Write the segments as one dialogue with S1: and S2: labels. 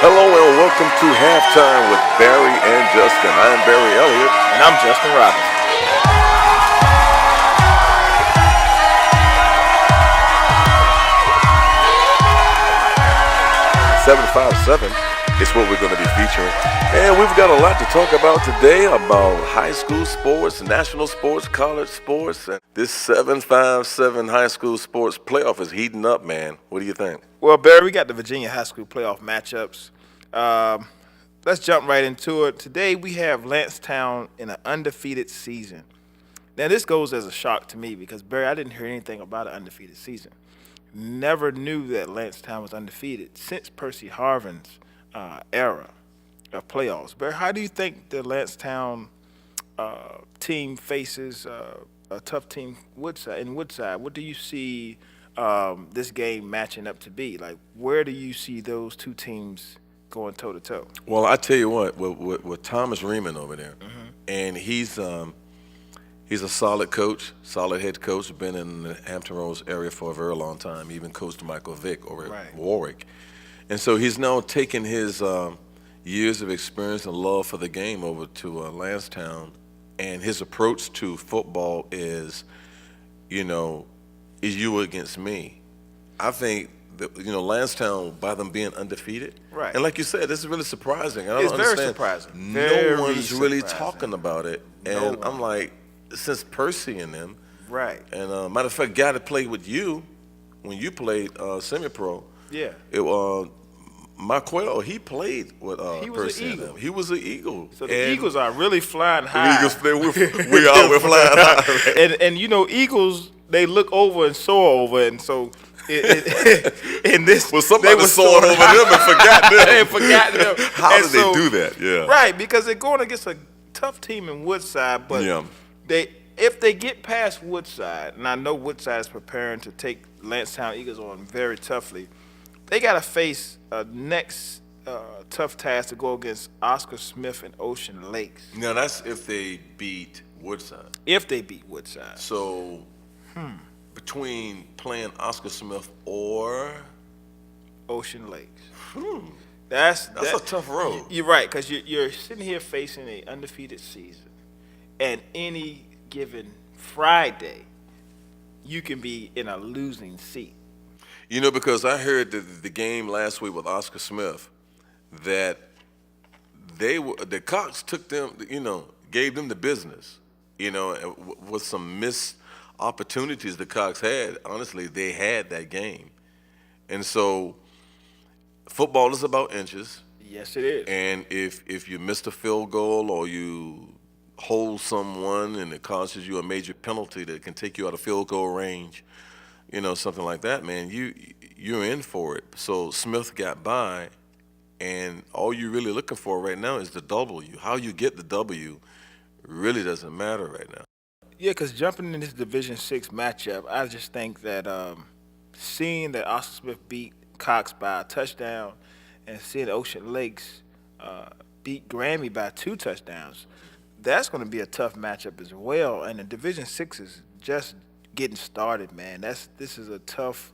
S1: Hello and welcome to Halftime with Barry and Justin. I'm Barry Elliott.
S2: And I'm Justin Robinson.
S1: 757 is what we're going to be featuring. And we've got a lot to talk about today about high school sports, national sports, college sports. And this 757 high school sports playoff is heating up, man. What do you think?
S2: Well, Barry, we got the Virginia high school playoff matchups. Let's jump right into it. Today we have Lancetown in an undefeated season. Now, this goes as a shock to me because, Barry, I didn't hear anything about an undefeated season. Never knew that Lancetown was undefeated since Percy Harvin's era of playoffs. Barry, how do you think the Lancetown team faces a tough team in Woodside? What do you see this game matching up to be? Like, where do you see those two teams going toe-to-toe?
S1: Well, I tell you what, with Thomas Riemann over there, and he's a solid coach, solid head coach, been in the Hampton Roads area for a very long time, even coached Michael Vick over at Warwick. And so he's now taken his years of experience and love for the game over to Lancetown, and his approach to football is, is you against me. I think that, Lancetown, by them being undefeated,
S2: right?
S1: And like you said, this is really surprising. I don't
S2: It's very
S1: understand.
S2: surprising.
S1: No one's really talking about it, and I'm like, since Percy and them,
S2: right?
S1: And matter of fact, guy that played with you when you played semi-pro, Marquell, he played with Percy and them. He was an Eagle.
S2: So the Eagles are really flying high.
S1: The Eagles, we're flying high. Right?
S2: And Eagles, they look over and soar over, and so in this,
S1: well, somebody was soaring over them and forgot them.
S2: They forgot them.
S1: How did they do that? Yeah,
S2: right, because they're going against a tough team in Woodside, but if they get past Woodside, and I know Woodside is preparing to take Lancetown Eagles on very toughly, they got to face a next tough task to go against Oscar Smith and Ocean Lakes.
S1: Now, that's if they beat Woodside.
S2: If they beat Woodside.
S1: So, between playing Oscar Smith or
S2: Ocean Lakes.
S1: That's a tough road.
S2: You're right, because you're sitting here facing an undefeated season, and any given Friday, you can be in a losing seat.
S1: Because I heard the game last week with Oscar Smith, that the Cox took them, gave them the business, with some missed opportunities the Cox had. Honestly, they had that game. And so football is about inches.
S2: Yes, it is.
S1: And if you missed a field goal or you hold someone and it causes you a major penalty that can take you out of field goal range, something like that, man, you're in for it. So Smith got by, and all you're really looking for right now is the W. How you get the W really doesn't matter right now.
S2: Yeah, because jumping in this Division VI matchup, I just think that seeing that Oscar Smith beat Cox by a touchdown and seeing Ocean Lakes beat Grammy by 2 touchdowns, that's going to be a tough matchup as well. And the Division VI is just getting started, man. This is a tough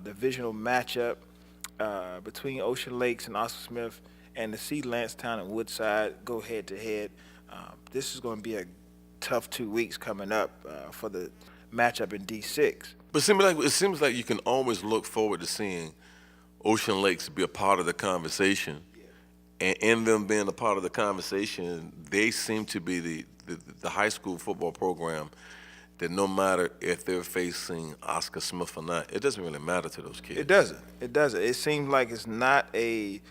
S2: divisional matchup between Ocean Lakes and Oscar Smith, and to see Lancetown and Woodside go head to head, this is going to be a tough 2 weeks coming up for the matchup in D6.
S1: But it seems like you can always look forward to seeing Ocean Lakes be a part of the conversation. And in them being a part of the conversation, they seem to be the high school football program that no matter if they're facing Oscar Smith or not, it doesn't really matter to those kids.
S2: It doesn't. It seems like it's not a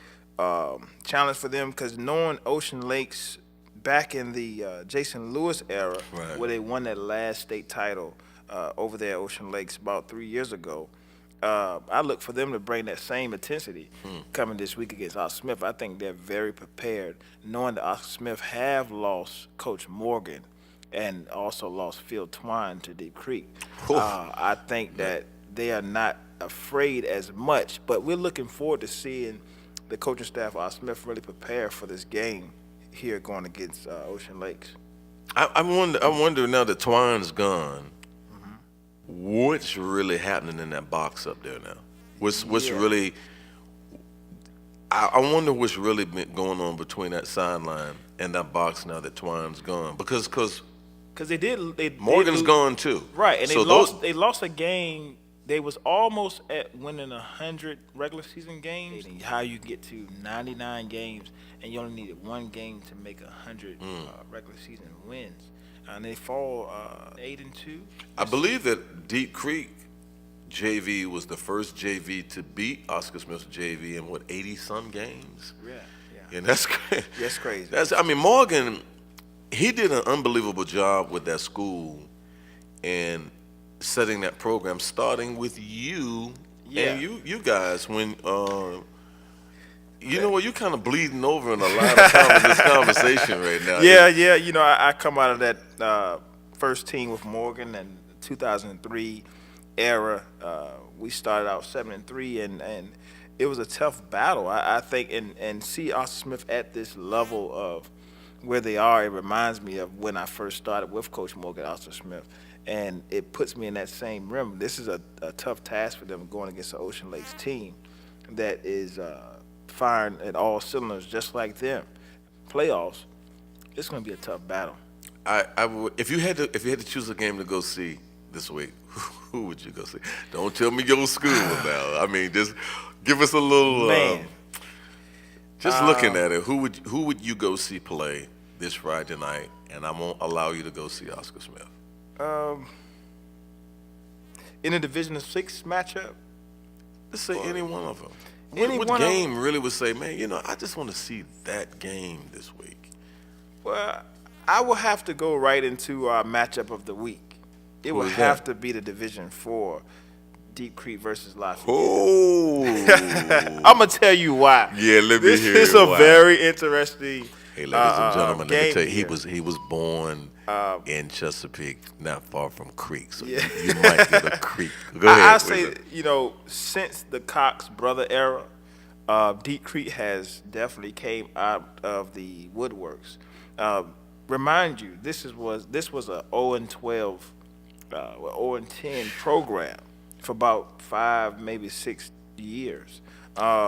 S2: challenge for them, because knowing Ocean Lakes back in the Jason Lewis era, where they won that last state title over there at Ocean Lakes about 3 years ago, I look for them to bring that same intensity coming this week against Oscar Smith. I think they're very prepared, knowing that Oscar Smith have lost Coach Morgan and also lost Phil Twine to Deep Creek. I think that they are not afraid as much, but we're looking forward to seeing the coaching staff of Oscar Smith really prepare for this game here going against Ocean Lakes.
S1: I wonder now that Twine's gone, what's really happening in that box up there now? What's really I wonder what's really been going on between that sideline and that box now that Twine's gone. Because Morgan's gone too.
S2: Right, and
S1: So
S2: they lost a game. They was almost at winning 100 regular season games. And how you get to 99 games and you only needed one game to make 100 regular season wins, and they fall 8-2.
S1: I believe that Deep Creek JV was the first JV to beat Oscar Smith's JV in 80-some games.
S2: Yeah.
S1: And that's crazy.
S2: That's crazy.
S1: Morgan, he did an unbelievable job with that school and setting that program, starting with you and you guys when you know what, you're kind of bleeding over in a lot of this conversation right now.
S2: Yeah. You know, I come out of that first team with Morgan in 2003 era. We started out 7-3, and it was a tough battle. I think, and see Oscar Smith at this level of where they are, it reminds me of when I first started with Coach Morgan, Oscar Smith. And it puts me in that same realm. This is a tough task for them going against the Ocean Lakes team that is firing at all cylinders just like them. Playoffs, it's going to be a tough battle.
S1: I would, if you had to choose a game to go see this week, who would you go see? Don't tell me your school now. I mean, just give us a little.
S2: Man.
S1: Just looking at it, who would you go see play this Friday night? And I won't allow you to go see Oscar Smith.
S2: In a Division of 6 matchup,
S1: Let's say any one of them.
S2: Any
S1: What
S2: one of
S1: game really would say, man, you know, I just want to see that game this week?
S2: well, I will have to go right into our matchup of the week. It will have to be the Division 4, Deep Creek versus Lafayette.
S1: Oh,
S2: I'm gonna tell you why.
S1: Yeah, let me hear
S2: This is a very interesting.
S1: Hey, ladies and gentlemen, let me tell you,
S2: here.
S1: he was born in Chesapeake, not far from Creek, so you might get a Creek. Go ahead.
S2: I say, you know, since the Cox brother era, Deep Creek has definitely came out of the woodworks. Remind you, this was a 0-12, 0-10 program for about 5, maybe 6 years.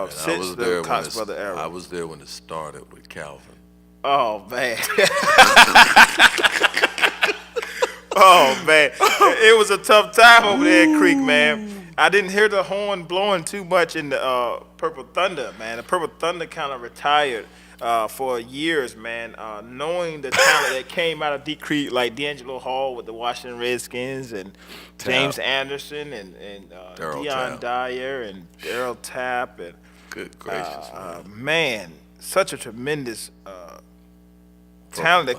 S2: Since the Cox brother era.
S1: I was there when it started with Calvin.
S2: Oh man. Oh man. It was a tough time over there at Creek, man. I didn't hear the horn blowing too much in the Purple Thunder, man. The Purple Thunder kind of retired for years, man. Knowing the talent that came out of Deep Creek, like D'Angelo Hall with the Washington Redskins, and James Anderson, and Deion Dyer, and Darryl Tapp, and
S1: good gracious,
S2: man, such a tremendous talent that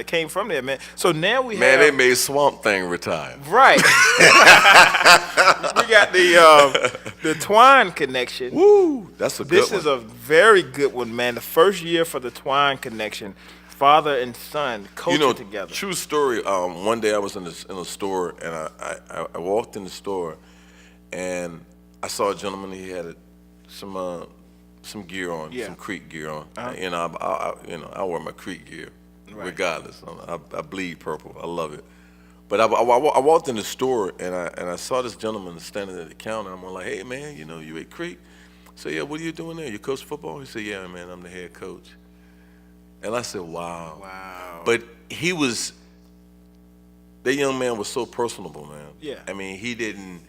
S2: came from there, man. So now we have,
S1: they made Swamp Thing retire.
S2: right. We got the Twine connection.
S1: Woo, that's a good one.
S2: This is a very good one, man. The first year for the Twine connection, father and son coaching together.
S1: True story. One day I was in a store, and I walked in the store, and I saw a gentleman. He had some gear on, some Creek gear on. You know, I wear my Creek gear regardless. I bleed purple. I love it. But I walked in the store, and I saw this gentleman standing at the counter. I'm like, hey man, you know, you at Creek? I said, yeah. What are you doing there? You coach football? He said, yeah, man. I'm the head coach. And I said, wow. But that young man was so personable, man.
S2: Yeah.
S1: I mean, he didn't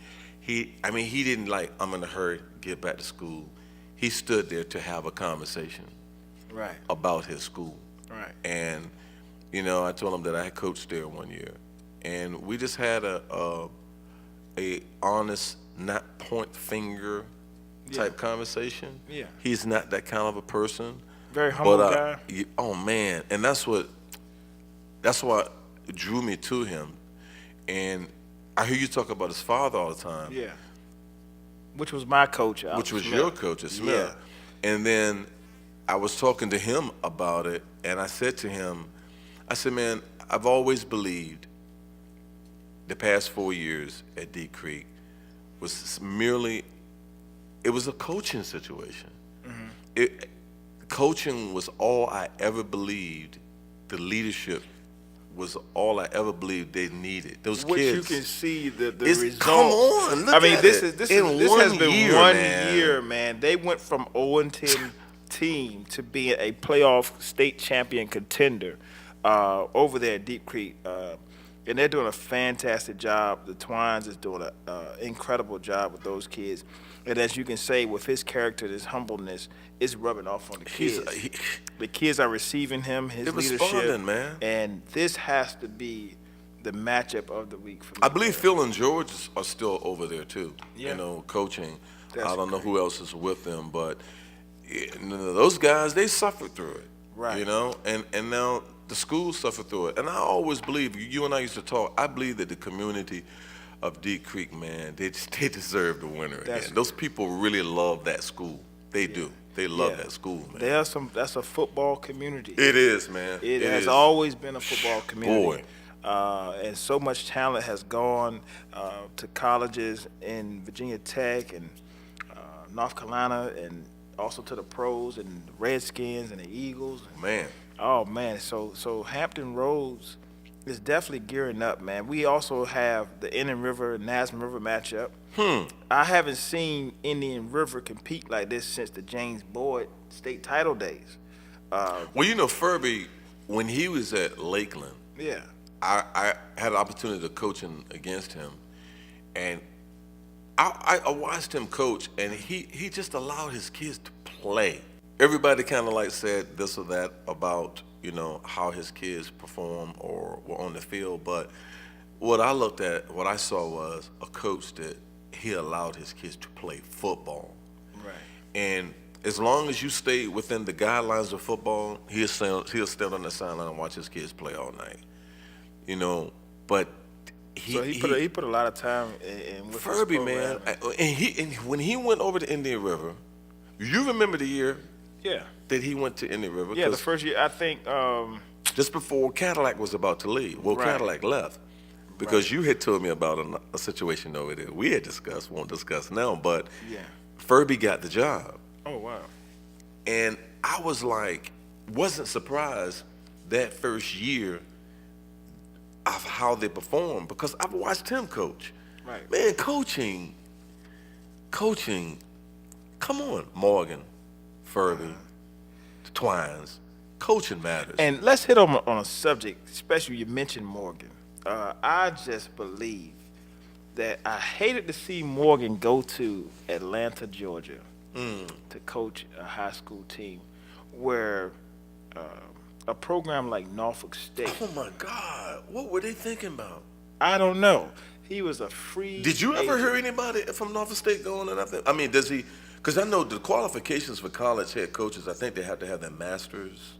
S1: like, I'm in a hurry, get back to school. He stood there to have a conversation about his school.
S2: Right.
S1: And, you know, I told him that I had coached there one year. And we just had a honest, not point finger type conversation.
S2: Yeah.
S1: He's not that kind of a person.
S2: Very humble guy.
S1: Oh man, and that's what drew me to him. And I hear you talk about his father all the time.
S2: Yeah. Which was my coach.
S1: Which was your coach at Smith. Yeah. And then I was talking to him about it, and I said to him, I said, man, I've always believed the past 4 years at Deep Creek was merely, it was a coaching situation. Mm-hmm. Coaching was all I ever believed the leadership was all I ever believed they needed. Those
S2: Which
S1: kids.
S2: you can see the
S1: It's-
S2: result.
S1: come on, look
S2: I mean,
S1: at
S2: this
S1: it.
S2: has been
S1: year,
S2: one
S1: man.
S2: year, man. They went from 0-10 team to being a playoff state champion contender over there at Deep Creek. And they're doing a fantastic job. The Twines is doing an incredible job with those kids. And as you can say, with his character, his humbleness, it's rubbing off on the kids. The kids are receiving him, his
S1: They're
S2: leadership.
S1: responding, man.
S2: And this has to be the matchup of the week for me.
S1: I believe Phil and George are still over there too.
S2: Yeah.
S1: You know, coaching.
S2: That's
S1: I don't know who else is with them, but those guys, they suffered through it.
S2: Right.
S1: You know, and now the schools suffer through it. And I always believe, you and I used to talk, I believe that the community of Deep Creek, man, they deserve the winner again. Those people really love that school. They do. They love that school, man.
S2: That's a football community.
S1: It is, man.
S2: It has always been a football community.
S1: Boy.
S2: And so much talent has gone to colleges in Virginia Tech and North Carolina, and also to the pros and the Redskins and the Eagles.
S1: Man.
S2: Oh man, so Hampton Roads is definitely gearing up, man. We also have the Indian River Nasm River matchup. I haven't seen Indian River compete like this since the James Boyd state title days.
S1: Well, you know, Furby, when he was at Lakeland,
S2: Yeah.
S1: I had an opportunity to coach against him, and I watched him coach, and he just allowed his kids to play. Everybody kind of like said this or that about, you know, how his kids perform or were on the field, but what I saw was a coach that he allowed his kids to play football.
S2: Right.
S1: And as long as you stay within the guidelines of football, he'll stand on the sideline and watch his kids play all night. You know, but
S2: he put a lot of time in with
S1: Furby,
S2: his
S1: man,
S2: program.
S1: and when he went over to Indian River, you remember the year
S2: Yeah.
S1: that he went to Indian River?
S2: Yeah, the
S1: 'Cause
S2: first year, I think.
S1: just before Cadillac was about to leave. Well,
S2: Right.
S1: Cadillac left because you had told me about a situation over there we had discussed, won't discuss now, but
S2: Yeah.
S1: Furby got the job.
S2: Oh, wow.
S1: And I was like, wasn't surprised that first year of how they performed because I've watched him coach.
S2: Right.
S1: Man, coaching, come on, Morgan, Furby, the Twines, coaching matters.
S2: And let's hit on a subject, especially you mentioned Morgan. I just believe that I hated to see Morgan go to Atlanta, Georgia, to coach a high school team where a program like Norfolk State,
S1: Oh my God, what were they thinking about?
S2: I don't know. He was a free
S1: Did you ever
S2: agent.
S1: hear anybody from Norfolk State going or nothing? I mean, does he? Because I know the qualifications for college head coaches, I think they have to have their masters.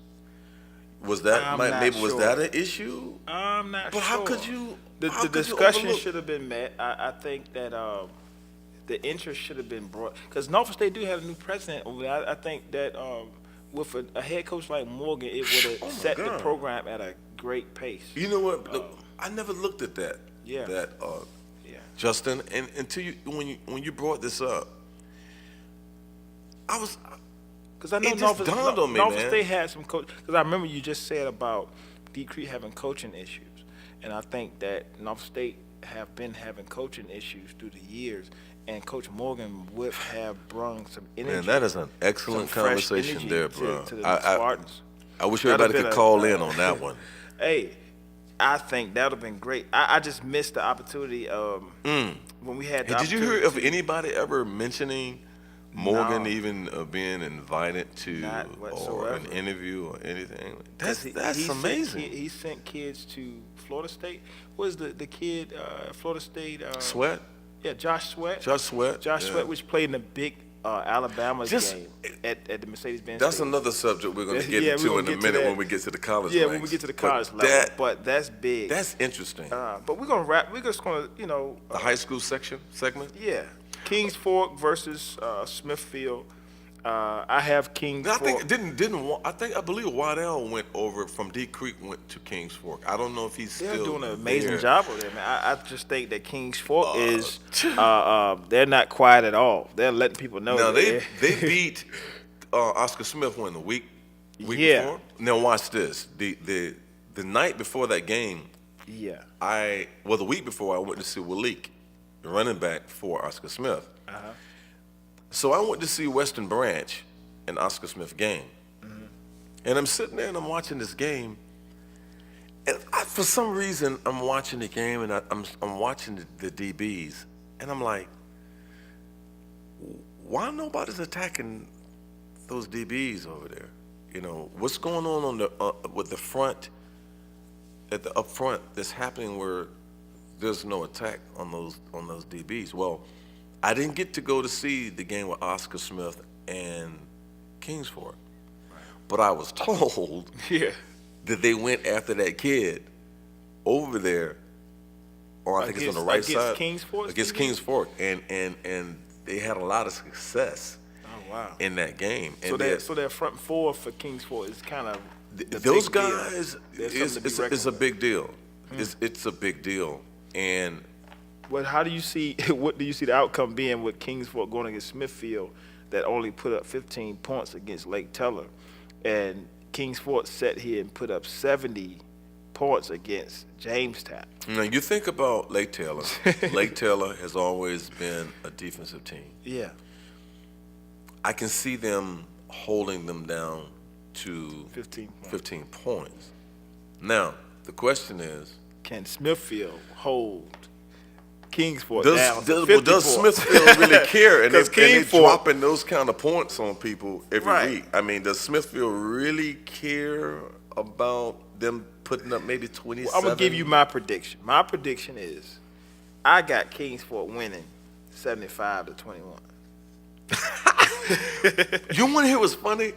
S1: Was that
S2: I'm not
S1: was
S2: sure.
S1: that an issue?
S2: I'm not
S1: But
S2: sure.
S1: how could you?
S2: The
S1: how could you
S2: discussion
S1: overlook-
S2: should have been met. I think that the interest should have been brought because Norfolk State do have a new president over there. I think that with a head coach like Morgan, it would have
S1: Oh my
S2: set the
S1: God.
S2: program at a great pace.
S1: You know what? Look, I never looked at that.
S2: Yeah. Yeah.
S1: Justin, and until when you brought this up, I was.
S2: Because I know
S1: It just dawned on me,
S2: Norfolk
S1: man.
S2: State had some coach. Because I remember you just said about Deep Creek having coaching issues, and I think that Norfolk State have been having coaching issues through the years, and Coach Morgan would have brung some energy.
S1: Man, that is an
S2: some
S1: excellent
S2: fresh
S1: conversation
S2: energy
S1: there, bro.
S2: To the
S1: I
S2: Spartans.
S1: wish
S2: That'd
S1: everybody
S2: have
S1: could
S2: been
S1: call in on that one.
S2: Hey, I think that would have been great. I just missed the opportunity when we had. The
S1: Hey, did you hear of
S2: opportunity-
S1: anybody ever mentioning Morgan
S2: No.
S1: even being invited to
S2: Not
S1: or
S2: whatsoever.
S1: an interview or anything?
S2: 'Cause
S1: That's
S2: he
S1: amazing.
S2: He sent kids to Florida State. What is the kid Florida State?
S1: Sweat,
S2: Yeah, Josh Sweat.
S1: Josh Sweat.
S2: Josh
S1: yeah.
S2: Sweat, which played in the big Alabama
S1: Just-
S2: game at the Mercedes-Benz.
S1: That's
S2: Stadium.
S1: another subject we're going to get
S2: Yeah, we're
S1: into
S2: gonna
S1: in a
S2: get to
S1: minute
S2: that.
S1: when we get to the college.
S2: Yeah, when
S1: ranks.
S2: we get to the
S1: But
S2: college level. But that's big.
S1: That's interesting.
S2: But we're gonna wrap. We're just gonna,
S1: the high school segment.
S2: yeah, Kings Fork versus Smithfield. I have Kings
S1: I
S2: Fork.
S1: think I believe Waddell went over from Deep Creek went to Kings Fork. I don't know if he's
S2: They're
S1: still
S2: doing an amazing
S1: there.
S2: job over there, man. I just think that Kings Fork is they're not quiet at all. They're letting people know.
S1: Now
S2: that
S1: they beat Oscar Smith when the week
S2: Yeah.
S1: before. Now watch this. The the night before that game,
S2: Yeah.
S1: the week before, I went to see Waleek, the running back for Oscar Smith.
S2: Uh-huh.
S1: So I went to see Western Branch, an Oscar Smith game.
S2: Mm-hmm.
S1: And I'm sitting there and I'm watching this game. And for some reason, I'm watching the game and I'm watching the DBs. And I'm like, why nobody's attacking those DBs over there? You know, what's going on the with the front, at the up front that's happening where there's no attack on those DBs? Well, I didn't get to go to see the game with Oscar Smith and Kingsford, but I was told that they went after that kid over there, or I think it's on the right side against Kingsford, and they had a lot of success.
S2: Oh wow!
S1: In that game,
S2: so that front four for Kingsford is kind of
S1: those guys is a big deal. It's a big deal, and.
S2: Well, how do you see? What do you see the outcome being with Kingsford going against Smithfield, that only put up 15 points against Lake Teller, and Kingsford sat here and put up 70 points against Jamestown?
S1: Now you think about Lake Teller. Lake Teller has always been a defensive team.
S2: Yeah.
S1: I can see them holding them down to
S2: 15
S1: points. Now the question is,
S2: can Smithfield hold Kingsford
S1: does
S2: does
S1: Smithfield really care? And they're dropping those kind of points on people every week. I mean, does Smithfield really care about them putting up maybe 27?
S2: Well, I'm going to give you my prediction. My prediction is I got Kingsford winning 75-21.
S1: You want to hear what's funny?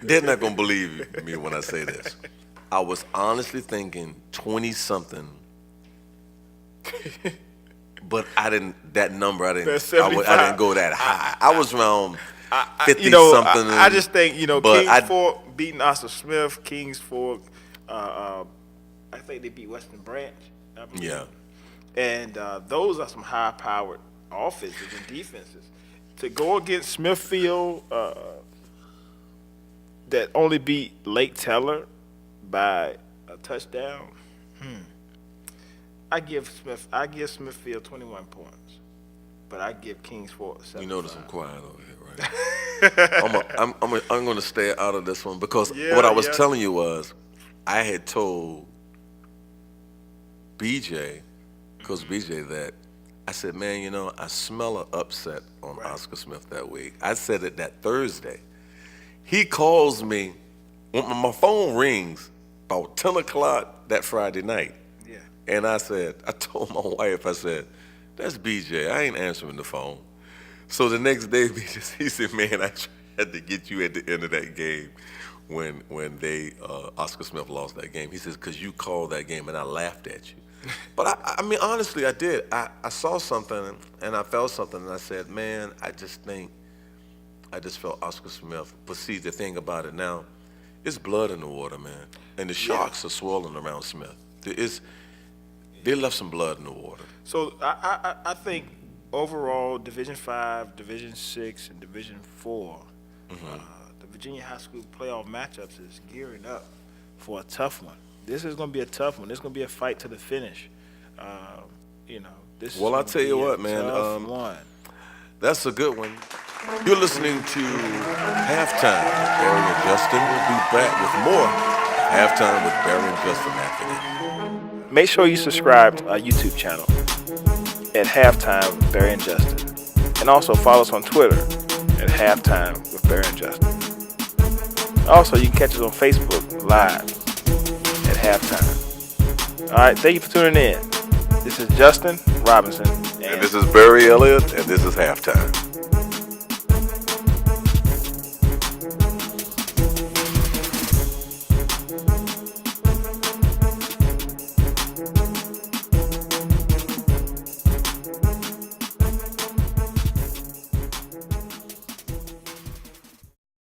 S1: They're not going to believe me when I say this. I was honestly thinking 20-something. But I didn't go that high. I was around 50-something.
S2: I just think, Kingsford beating Oscar Smith, Kingsford, I think they beat Western Branch.
S1: Yeah.
S2: And those are some high-powered offenses and defenses. To go against Smithfield, that only beat Lake Teller by a touchdown, I give Smithfield 21 points, but I give Kingsford 75.
S1: You notice I'm quiet over here, right? I'm going to stay out of this one because what I was telling you was I had told BJ, Coach BJ, that I said, man, I smell an upset on Oscar Smith that week. I said it that Thursday. He calls me when my phone rings about 10 o'clock that Friday night. And I told my wife, I said, that's BJ. I ain't answering the phone. So the next day, he said, man, I tried to get you at the end of that game when Oscar Smith lost that game. He says, because you called that game and I laughed at you. But I mean, honestly, I did. I saw something and I felt something and I said, man, I just felt Oscar Smith. But see, the thing about it now, it's blood in the water, man. And the sharks are swirling around Smith. They left some blood in the water.
S2: So I think overall, Division 5, Division 6, and Division 4, the Virginia High School playoff matchups is gearing up for a tough one. This is going to be a tough one. This is going to be a fight to the finish.
S1: Well, I'll tell you what, man. That's a good one. You're listening to Halftime with Barry and Justin. We'll be back with more Halftime with Barry and Justin after this.
S2: Make sure you subscribe to our YouTube channel at Halftime with Barry and Justin. And also follow us on Twitter at Halftime with Barry and Justin. Also, you can catch us on Facebook Live at Halftime. All right, thank you for tuning in. This is Justin Robinson.
S1: And this is Barry Elliott, and this is Halftime.